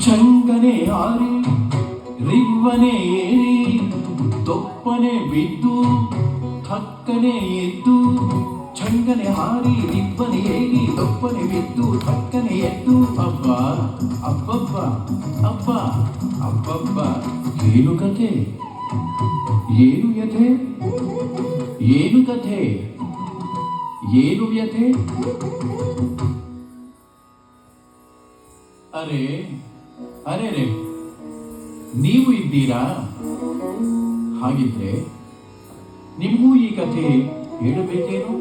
ಚಂಗನೆ ಹಾರಿ ರಿವ್ವನೆ ಏರಿ ತೊಪ್ಪನೆ ಬಿದ್ದು ಥಕ್ಕನೆ ಎದ್ದು. ಚಂಗನೆ ಹಾರಿ ರಿವ್ವನೆ ಏರಿ ತೊಪ್ಪನೆ ಬಿದ್ದು ಥಕ್ಕನೆ ಎದ್ದು. ಅಬ್ಬ ಅಬ್ಬಬ್ಬ ಅಬ್ಬ ಅಬ್ಬಬ್ಬ. ಏನು ಕಥೆ, ಏನು ವ್ಯಥೆ, ಏನು ಕಥೆ, ಏನು ವ್ಯಥೆ. ಅರೆ ಅರೆ ರೇ, ನೀವು ಇದ್ದೀರಾ? ಹಾಗಿದ್ರೆ ನಿಮಗೂ ಈ ಕಥೆ ಹೇಳಬೇಕೇನು?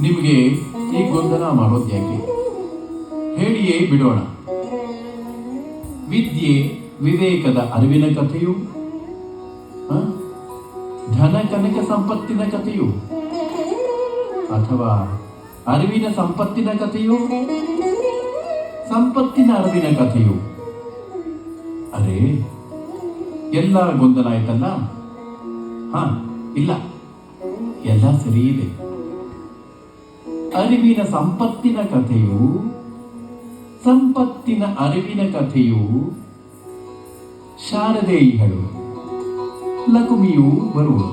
ನಿಮಗೆ ಈ ಗೊಂದಲ ಮಾಡೋದ್ಯಾಕೆ? ಹೇಳಿಯೇ ಬಿಡೋಣ. ವಿದ್ಯೆ ವಿವೇಕದ ಅರಿವಿನ ಕಥೆಯು, ಧನ ಕನಕ ಸಂಪತ್ತಿನ ಕಥೆಯು, ಅಥವಾ ಅರಿವಿನ ಸಂಪತ್ತಿನ ಕಥೆಯು, ಸಂಪತ್ತಿನ ಅರಿವಿನ ಕಥೆಯು? ಅರೆ, ಎಲ್ಲ ಗೊಂದಲ ಆಯ್ತಲ್ಲ? ಇಲ್ಲ, ಎಲ್ಲ ಸರಿ ಇದೆ. ಅರಿವಿನ ಸಂಪತ್ತಿನ ಕಥೆಯು, ಸಂಪತ್ತಿನ ಅರಿವಿನ ಕಥೆಯು ಶಾರದೇಯಿಗಳು, ಲಕುಮಿಯೂ ಬರುವರು,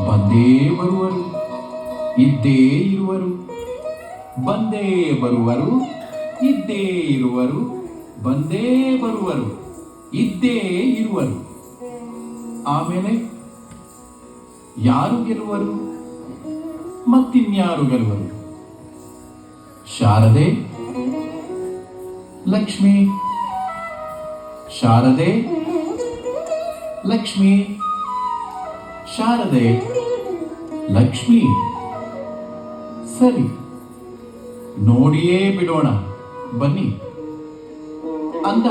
ಬಂದೇ ಬರುವರು, ಇದ್ದೇ ಇರುವರು, ಬಂದೇ ಬರುವರು, ಇದ್ದೇ ಇರುವರು, ಬಂದೇ ಬರುವರು, ಇದ್ದೇ ಇರುವರು. ಆಮೇಲೆ ಯಾರು ಗೆಲ್ಲುವರು? ಮತ್ತಿನ್ಯಾರು ಗೆಲ್ಲುವರು? ಶಾರದೆ, ಲಕ್ಷ್ಮಿ, ಶಾರದೆ, ಲಕ್ಷ್ಮಿ, ಶಾರದೆ, ಲಕ್ಷ್ಮಿ. ಸರಿ, ನೋಡಿಯೇ ಬಿಡೋಣ ಬನ್ನಿ ಅಂದ.